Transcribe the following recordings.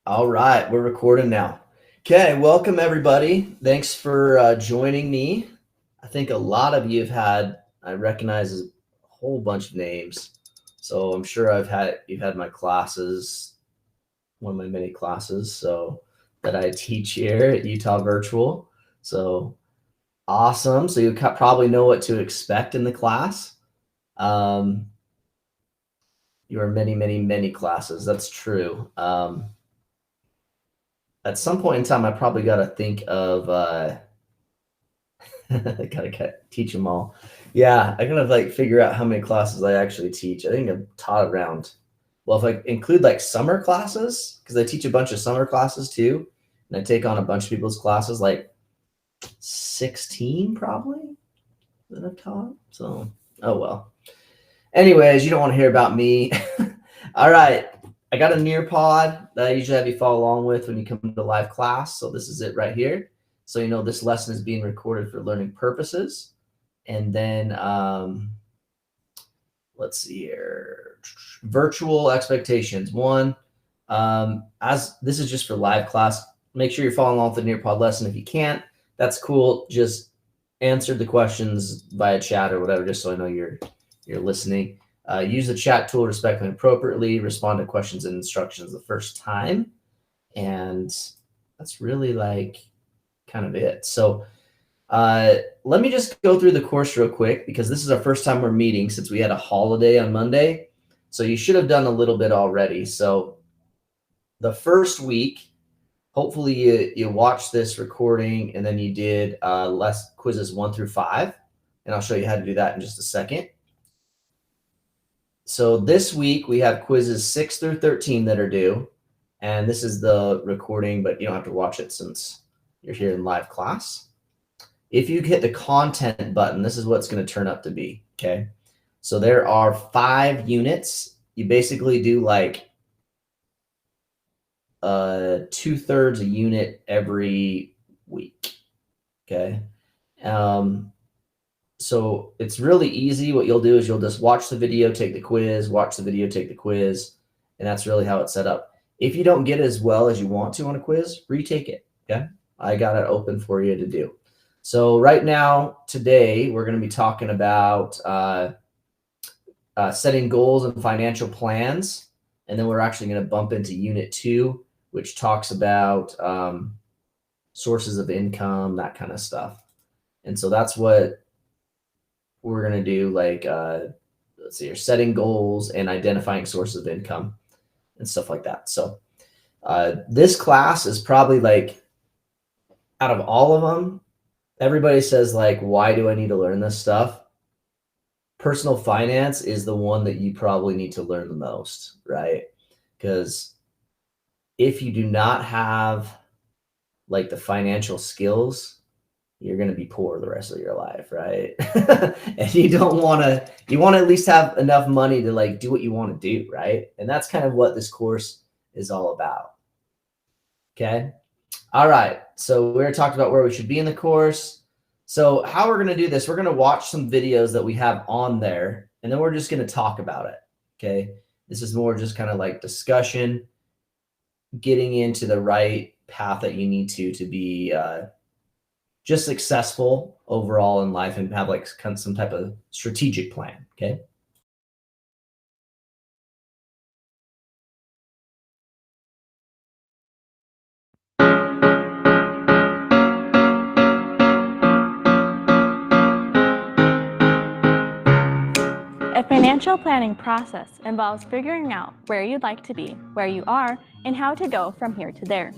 All right, we're recording now. Okay, welcome everybody. Thanks for joining me. I think a lot of you I recognize a whole bunch of names. So I'm sure you've had my classes, one of my many classes, so that I teach here at Utah Virtual. So awesome. So you probably know what to expect in the class. Your many, many, many classes. That's true. At some point in time, I probably got to think of, I gotta teach them all. Yeah, I gotta like figure out how many classes I actually teach. I think I've taught around, well, if I include like summer classes, because I teach a bunch of summer classes too, and I take on a bunch of people's classes, like 16 probably that I've taught. So, oh well. Anyways, you don't want to hear about me. All right. I got a Nearpod that I usually have you follow along with when you come to live class. So this is it right here. So you know this lesson is being recorded for learning purposes. And then let's see here. Virtual expectations. One, as this is just for live class, make sure you're following along with the Nearpod lesson. If you can't, that's cool. Just answer the questions via chat or whatever, just so I know you're listening. Use the chat tool respectfully and appropriately. Respond to questions and instructions the first time. And that's really like kind of it. So let me just go through the course real quick, because this is our first time we're meeting since we had a holiday on Monday. So you should have done a little bit already. So the first week, hopefully you watched this recording and then you did less quizzes 1 through 5. And I'll show you how to do that in just a second. So this week we have quizzes 6 through 13 that are due, and this is the recording, but you don't have to watch it since you're here in live class. If you hit the content button, this is what's going to turn up to be, okay? So there are 5 units. You basically do like 2/3 a unit every week, okay? So it's really easy. What you'll do is you'll just watch the video, take the quiz, watch the video, take the quiz, and that's really how it's set up. If you don't get as well as you want to on a quiz, retake it, okay? I got it open for you to do. So right now, today, we're going to be talking about setting goals and financial plans, and then we're actually going to bump into Unit 2, which talks about sources of income, that kind of stuff. And so that's what we're going to do, like, let's see here, setting goals and identifying sources of income and stuff like that. So this class is probably like, out of all of them, everybody says like, why do I need to learn this stuff? Personal finance is the one that you probably need to learn the most, right? Because if you do not have like the financial skills, you're going to be poor the rest of your life, right? And you want to at least have enough money to like do what you want to do, right? And that's kind of what this course is all about. Okay. All right. So we're talking about where we should be in the course. So how we're going to do this, we're going to watch some videos that we have on there, and then we're just going to talk about it. Okay. This is more just kind of like discussion, getting into the right path that you need to be just successful overall in life and have like some type of strategic plan, okay? A financial planning process involves figuring out where you'd like to be, where you are, and how to go from here to there.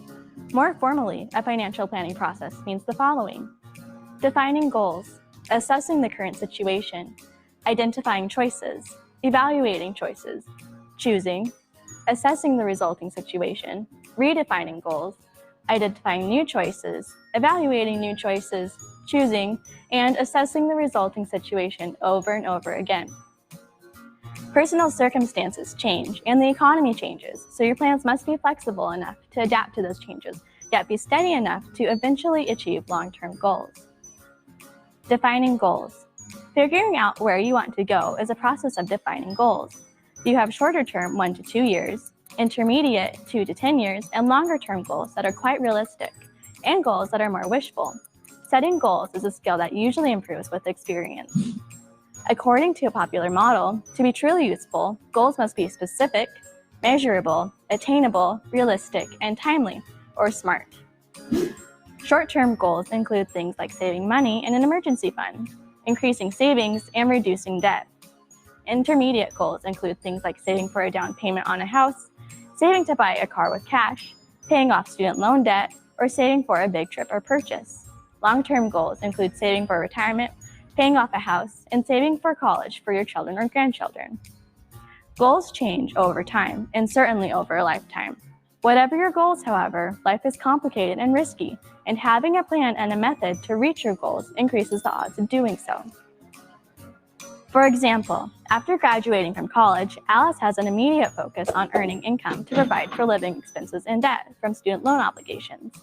More formally, a financial planning process means the following: defining goals, assessing the current situation, identifying choices, evaluating choices, choosing, assessing the resulting situation, redefining goals, identifying new choices, evaluating new choices, choosing, and assessing the resulting situation over and over again. Personal circumstances change and the economy changes, so your plans must be flexible enough to adapt to those changes, yet be steady enough to eventually achieve long-term goals. Defining goals. Figuring out where you want to go is a process of defining goals. You have shorter term 1 to 2 years, intermediate 2 to 10 years, and longer-term goals that are quite realistic, and goals that are more wishful. Setting goals is a skill that usually improves with experience. According to a popular model, to be truly useful, goals must be specific, measurable, attainable, realistic, and timely, or SMART. Short-term goals include things like saving money in an emergency fund, increasing savings, and reducing debt. Intermediate goals include things like saving for a down payment on a house, saving to buy a car with cash, paying off student loan debt, or saving for a big trip or purchase. Long-term goals include saving for retirement, paying off a house, and saving for college for your children or grandchildren. Goals change over time, and certainly over a lifetime. Whatever your goals, however, life is complicated and risky, and having a plan and a method to reach your goals increases the odds of doing so. For example, after graduating from college, Alice has an immediate focus on earning income to provide for living expenses and debt from student loan obligations.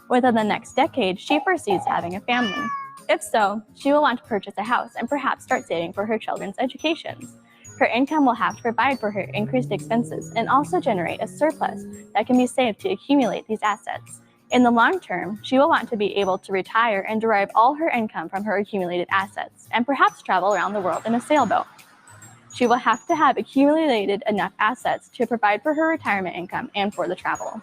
Within the next decade, she foresees having a family. If so, she will want to purchase a house and perhaps start saving for her children's educations. Her income will have to provide for her increased expenses and also generate a surplus that can be saved to accumulate these assets. In the long term, she will want to be able to retire and derive all her income from her accumulated assets, and perhaps travel around the world in a sailboat. She will have to have accumulated enough assets to provide for her retirement income and for the travel.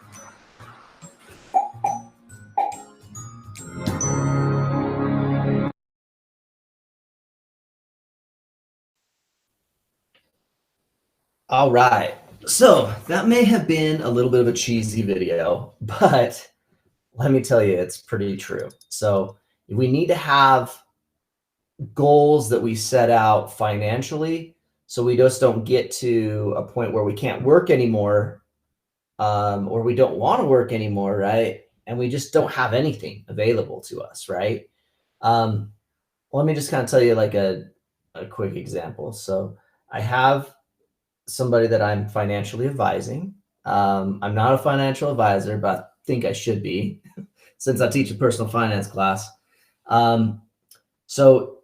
All right. So that may have been a little bit of a cheesy video, but let me tell you, it's pretty true. So we need to have goals that we set out financially, so we just don't get to a point where we can't work anymore, or we don't want to work anymore, right? And we just don't have anything available to us, right? Let me just kind of tell you like a quick example. So I have somebody that I'm financially advising. I'm not a financial advisor, but I think I should be since I teach a personal finance class. So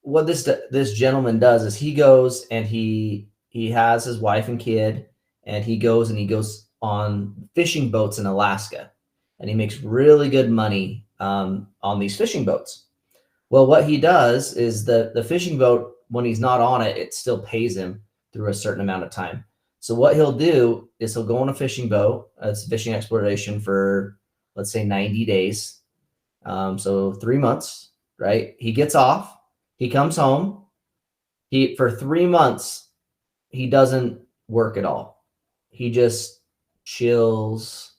what this gentleman does is he goes and he has his wife and kid, and he goes on fishing boats in Alaska, and he makes really good money on these fishing boats. Well, what he does is the fishing boat, when he's not on it, it still pays him through a certain amount of time. So what he'll do is he'll go on a fishing boat. It's fishing exploration for, let's say, 90 days. So 3 months, right? He gets off, he comes home. For 3 months, he doesn't work at all. He just chills,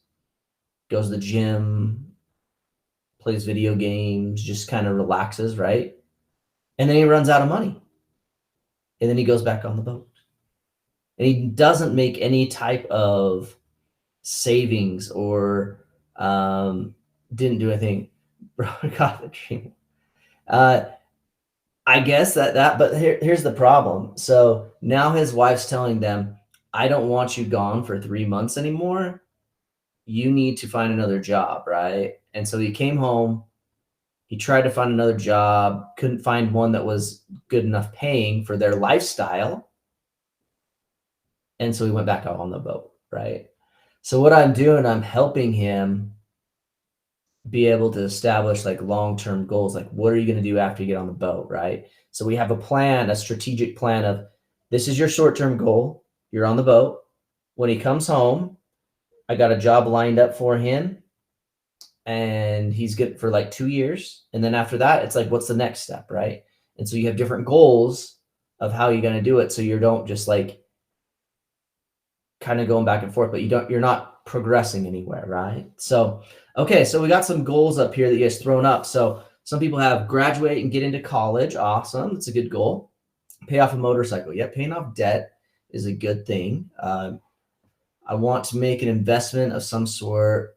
goes to the gym, plays video games, just kind of relaxes, right? And then he runs out of money. And then he goes back on the boat. And he doesn't make any type of savings or didn't do anything. Bro, got the dream. I guess but here's the problem. So now his wife's telling them, I don't want you gone for 3 months anymore. You need to find another job, right? And so he came home. He tried to find another job, couldn't find one that was good enough paying for their lifestyle. And so he went back out on the boat, right? So what I'm doing, I'm helping him be able to establish like long-term goals. Like, what are you going to do after you get on the boat, right? So we have a plan, a strategic plan of, this is your short-term goal. You're on the boat. When he comes home, I got a job lined up for him, and he's good for like 2 years. And then after that, it's like, what's the next step, right? And so you have different goals of how you're going to do it. So you don't just like kind of going back and forth, but you're not progressing anywhere, right? So, okay, so we got some goals up here that you guys thrown up. So some people have graduate and get into college. Awesome. That's a good goal. Pay off a motorcycle. Yeah, paying off debt is a good thing. I want to make an investment of some sort.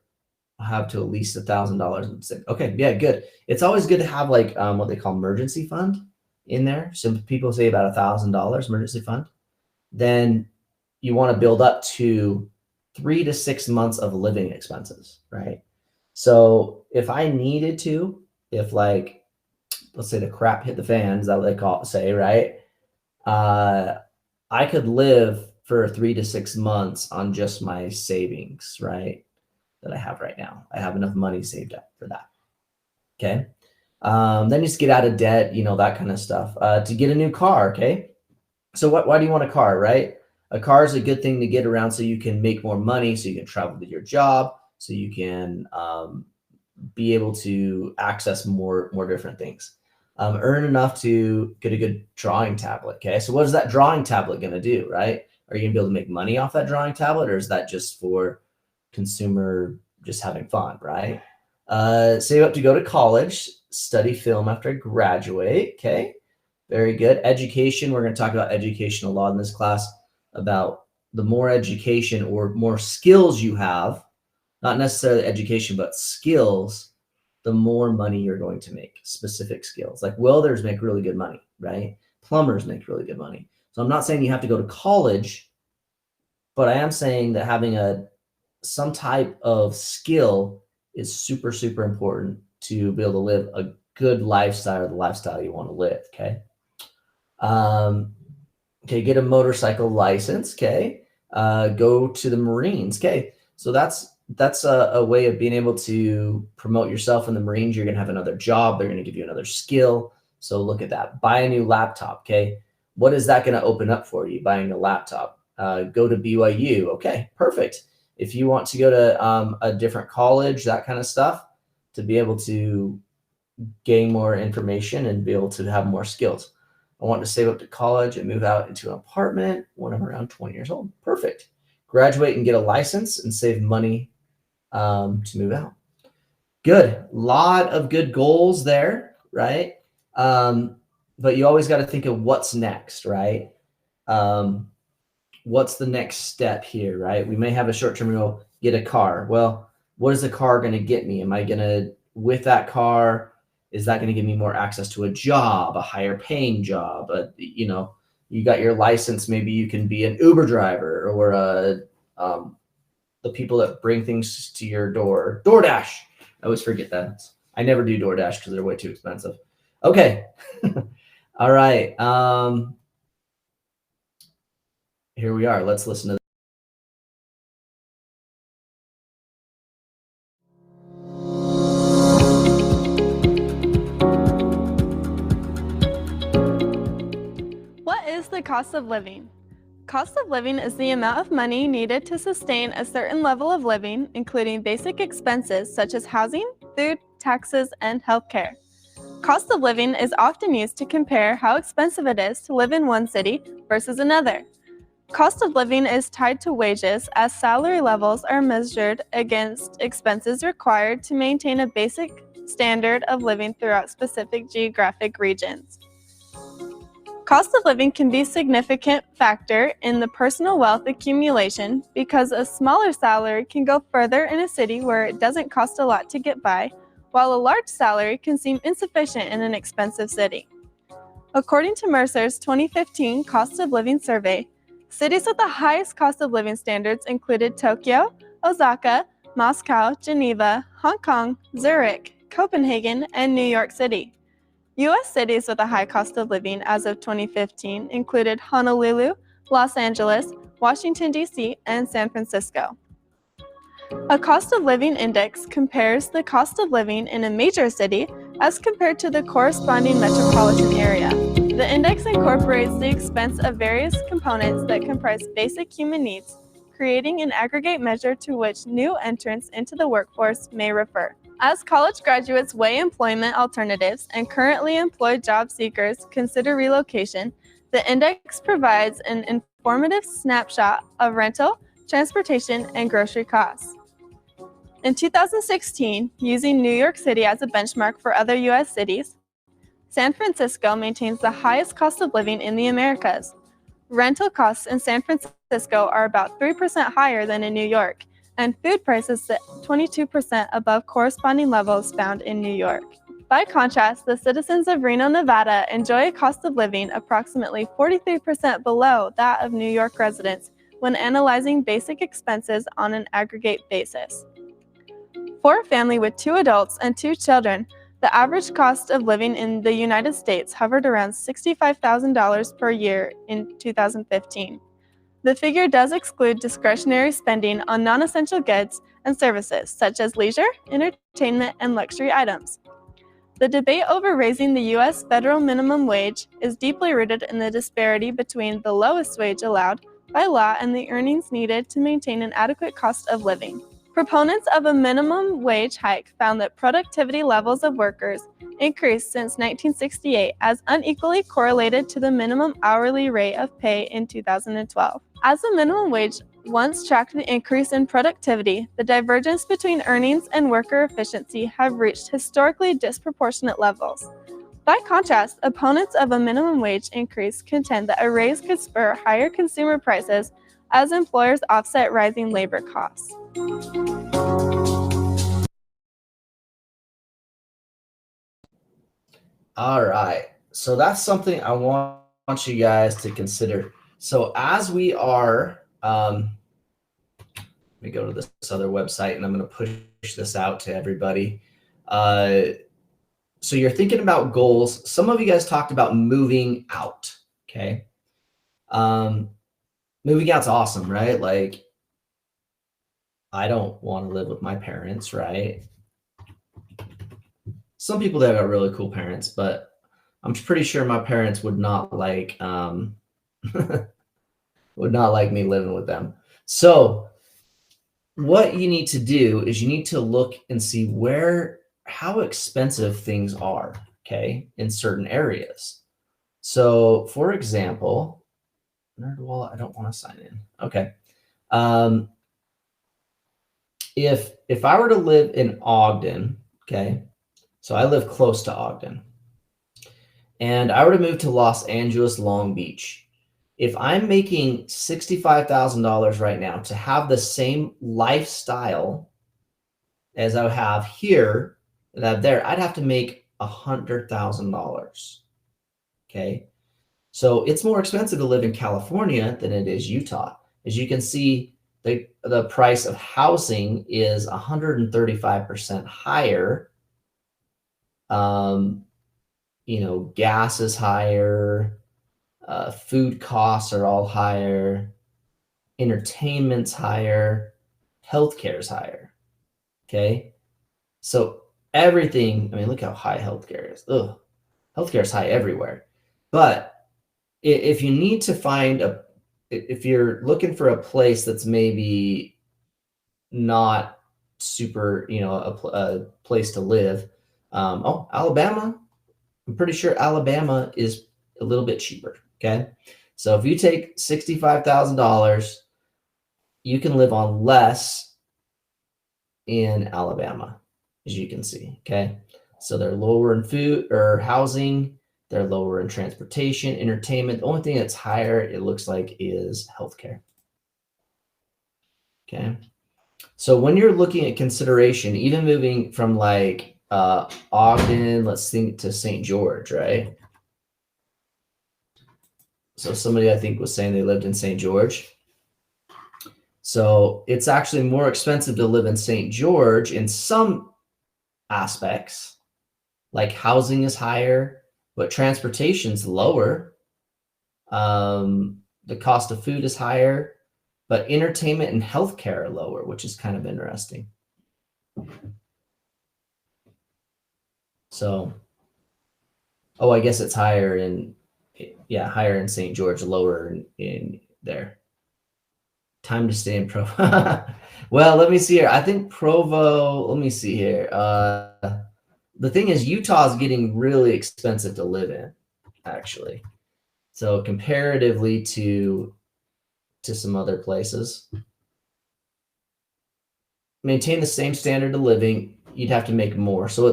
I have to at least $1,000. Okay, yeah, good. It's always good to have like what they call emergency fund in there. Some people say about $1,000 emergency fund. Then you want to build up to 3 to 6 months of living expenses, right? So if I needed to, if like, let's say the crap hit the fan, is that what they say, right? I could live for 3 to 6 months on just my savings, right? That I have right now. I have enough money saved up for that. Okay. Then just get out of debt, that kind of stuff. To get a new car, okay? So why do you want a car, right? A car is a good thing to get around so you can make more money, so you can travel to your job, so you can be able to access more different things. Earn enough to get a good drawing tablet, okay? So what is that drawing tablet going to do, right? Are you going to be able to make money off that drawing tablet, or is that just for consumer just having fun, right? Save up to go to college, study film after I graduate, okay? Very good. Education, we're going to talk about education a lot in this class, about the more education or more skills you have, not necessarily education, but skills, the more money you're going to make, specific skills. Like welders make really good money, right? Plumbers make really good money. So I'm not saying you have to go to college, but I am saying that having some type of skill is super, super important to be able to live a good lifestyle, or the lifestyle you want to live, okay? Okay, get a motorcycle license, okay? Go to the Marines, okay? So that's a way of being able to promote yourself in the Marines. You're gonna have another job. They're gonna give you another skill. So look at that. Buy a new laptop, okay? What is that gonna open up for you, buying a laptop? Go to BYU, okay, perfect. If you want to go to a different college, that kind of stuff, to be able to gain more information and be able to have more skills. I want to save up to college and move out into an apartment when I'm around 20 years old. Perfect. Graduate and get a license and save money to move out. Good. Lot of good goals there, right? But you always got to think of what's next, right? What's the next step here, right? We may have a short-term goal, get a car. Well, what is the car going to get me? Am I going to, with that car, is that going to give me more access to a job, a higher paying job? You got your license, maybe you can be an Uber driver or the people that bring things to your door. DoorDash. I always forget that. I never do DoorDash because they're way too expensive. Okay. All right. Here we are. Let's listen to this. What is the cost of living? Cost of living is the amount of money needed to sustain a certain level of living, including basic expenses such as housing, food, taxes, and healthcare. Cost of living is often used to compare how expensive it is to live in one city versus another. Cost of living is tied to wages, as salary levels are measured against expenses required to maintain a basic standard of living throughout specific geographic regions. Cost of living can be a significant factor in the personal wealth accumulation because a smaller salary can go further in a city where it doesn't cost a lot to get by, while a large salary can seem insufficient in an expensive city. According to Mercer's 2015 Cost of Living Survey, cities with the highest cost of living standards included Tokyo, Osaka, Moscow, Geneva, Hong Kong, Zurich, Copenhagen, and New York City. U.S. cities with a high cost of living as of 2015 included Honolulu, Los Angeles, Washington, D.C., and San Francisco. A cost of living index compares the cost of living in a major city as compared to the corresponding metropolitan area. The index incorporates the expense of various components that comprise basic human needs, creating an aggregate measure to which new entrants into the workforce may refer. As college graduates weigh employment alternatives and currently employed job seekers consider relocation, the index provides an informative snapshot of rental, transportation, and grocery costs. In 2016, using New York City as a benchmark for other U.S. cities, San Francisco maintains the highest cost of living in the Americas. Rental costs in San Francisco are about 3% higher than in New York, and food prices sit 22% above corresponding levels found in New York. By contrast, the citizens of Reno, Nevada enjoy a cost of living approximately 43% below that of New York residents when analyzing basic expenses on an aggregate basis. For a family with 2 adults and 2 children, the average cost of living in the United States hovered around $65,000 per year in 2015. The figure does exclude discretionary spending on non-essential goods and services such as leisure, entertainment, and luxury items. The debate over raising the U.S. federal minimum wage is deeply rooted in the disparity between the lowest wage allowed by law and the earnings needed to maintain an adequate cost of living. Proponents of a minimum wage hike found that productivity levels of workers increased since 1968 as unequally correlated to the minimum hourly rate of pay in 2012. As the minimum wage once tracked the increase in productivity, the divergence between earnings and worker efficiency have reached historically disproportionate levels. By contrast, opponents of a minimum wage increase contend that a raise could spur higher consumer prices as employers offset rising labor costs. All right. So that's something I want you guys to consider. So as we are, let me go to this other website and I'm going to push this out to everybody. So you're thinking about goals. Some of you guys talked about moving out. Okay. Moving out's awesome, right? Like, I don't want to live with my parents, right? Some people that got really cool parents, but I'm pretty sure my parents would not like would not like me living with them. So what you need to do is you need to look and see how expensive things are, okay, in certain areas. So for example, NerdWallet, I don't want to sign in. Okay. If I were to live in Ogden, okay, so I live close to Ogden, and I were to move to Los Angeles, Long Beach, if I'm making $65,000 right now to have the same lifestyle as I have here and I have there, I'd have to make $100,000. Okay. So it's more expensive to live in California than it is Utah. As you can see, the price of housing is 135% higher. Gas is higher. Food costs are all higher. Entertainment's higher. Healthcare is higher. Okay. So everything, look how high healthcare is. Healthcare is high everywhere. But if you need to find if you're looking for a place that's maybe not super, a place to live, Alabama, I'm pretty sure Alabama is a little bit cheaper. Okay. So if you take $65,000, you can live on less in Alabama, as you can see. Okay. So they're lower in food or housing. They're lower in transportation, entertainment. The only thing that's higher, it looks like, is healthcare. Okay. So when you're looking at consideration, even moving from like Ogden, let's think, to St. George, right? So somebody I think was saying they lived in St. George. So it's actually more expensive to live in St. George in some aspects, like housing is higher, but transportation's lower. The cost of food is higher, but entertainment and healthcare are lower, which is kind of interesting. So, I guess it's higher in St. George, lower in there. Time to stay in Provo. Well, let me see here. I think Provo, let me see here. The thing is, Utah is getting really expensive to live in, actually. So comparatively to some other places, maintain the same standard of living, you'd have to make more. So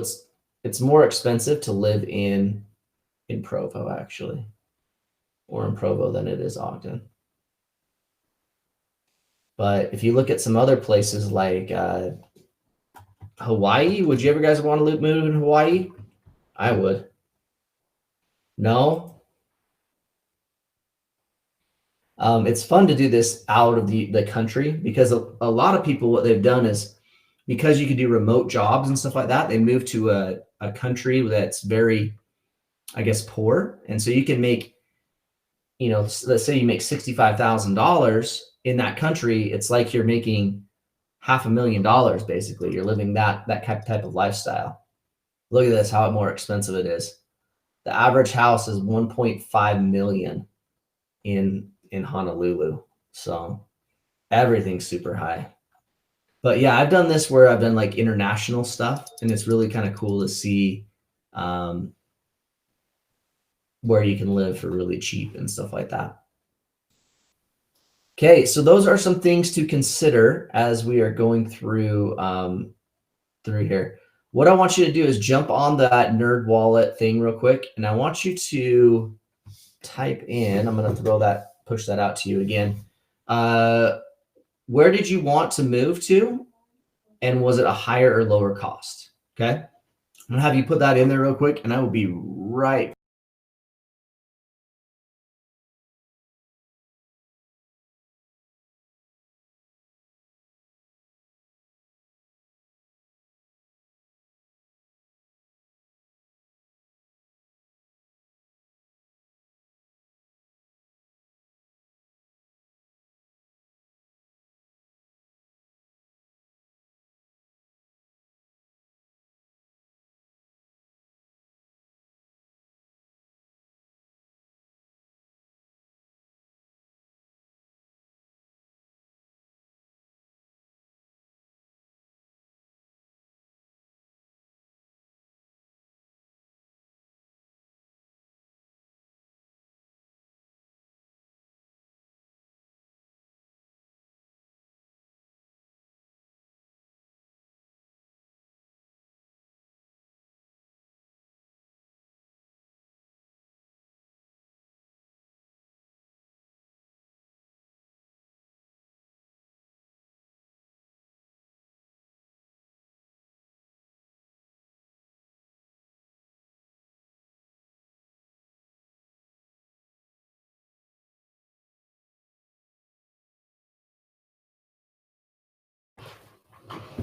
it's more expensive to live in Provo, actually, or in Provo than it is Ogden. But if you look at some other places like Hawaii, would you ever guys want to move in Hawaii? I would. No? It's fun to do this out of the country because a lot of people, what they've done is, because you can do remote jobs and stuff like that, they move to a country that's very, I guess, poor. And so you can make let's say you make $65,000 in that country, it's like you're making $500,000 basically. You're living that type of lifestyle. Look at this, how more expensive it is. The average house is 1.5 million in Honolulu. So everything's super high. But yeah, I've done this where I've done like international stuff, and it's really kind of cool to see where you can live for really cheap and stuff like that. Okay, so those are some things to consider as we are going through here. What I want you to do is jump on that NerdWallet thing real quick, and I want you to type in, I'm going to push that out to you again. Where did you want to move to? And was it a higher or lower cost? Okay. I'm going to have you put that in there real quick, and I will be right.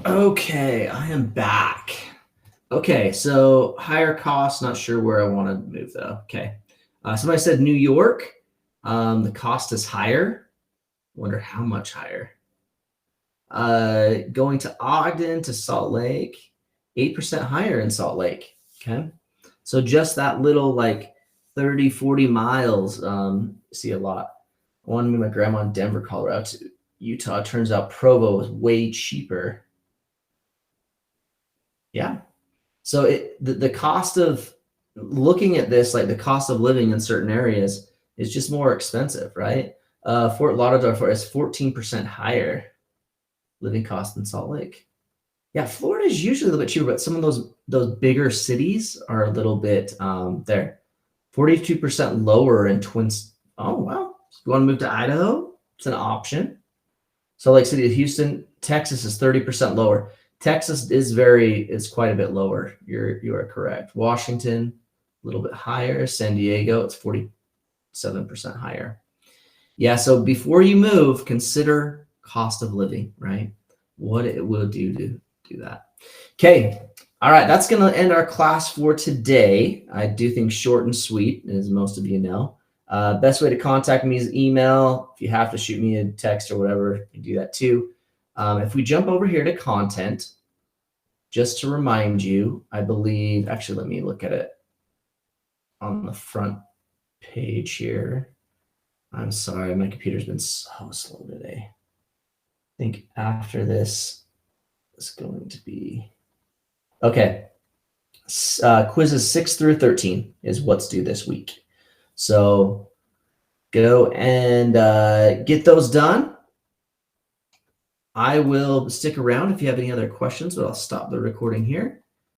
Okay, I am back. Okay, so higher cost, not sure where I want to move though. Okay, somebody said New York. The cost is higher. Wonder how much higher. Going to Ogden to Salt Lake, 8% higher in Salt Lake. Okay, so just that little like 30, 40 miles, see a lot. I wanted to move my grandma in Denver, Colorado to Utah. It turns out Provo was way cheaper. Yeah. So the cost of looking at this, like the cost of living in certain areas is just more expensive, right? Fort Lauderdale is 14% higher living cost than Salt Lake. Yeah, Florida is usually a little bit cheaper, but some of those bigger cities are a little bit there. 42% lower in Twins. Oh, wow. You want to move to Idaho? It's an option. Salt Lake City, Houston, Texas is 30% lower. Texas is quite a bit lower. You are correct. Washington, a little bit higher. San Diego, it's 47% higher. Yeah, so before you move, consider cost of living, right? What it will do to do that. Okay, all right, that's going to end our class for today. I do think short and sweet, as most of you know. Best way to contact me is email. If you have to shoot me a text or whatever, you can do that too. If we jump over here to content, just to remind you, I believe, actually, let me look at it on the front page here. I'm sorry, my computer's been so slow today. I think after this is going to be, okay. Quizzes 6 through 13 is what's due this week. So go and get those done. I will stick around if you have any other questions, but I'll stop the recording here.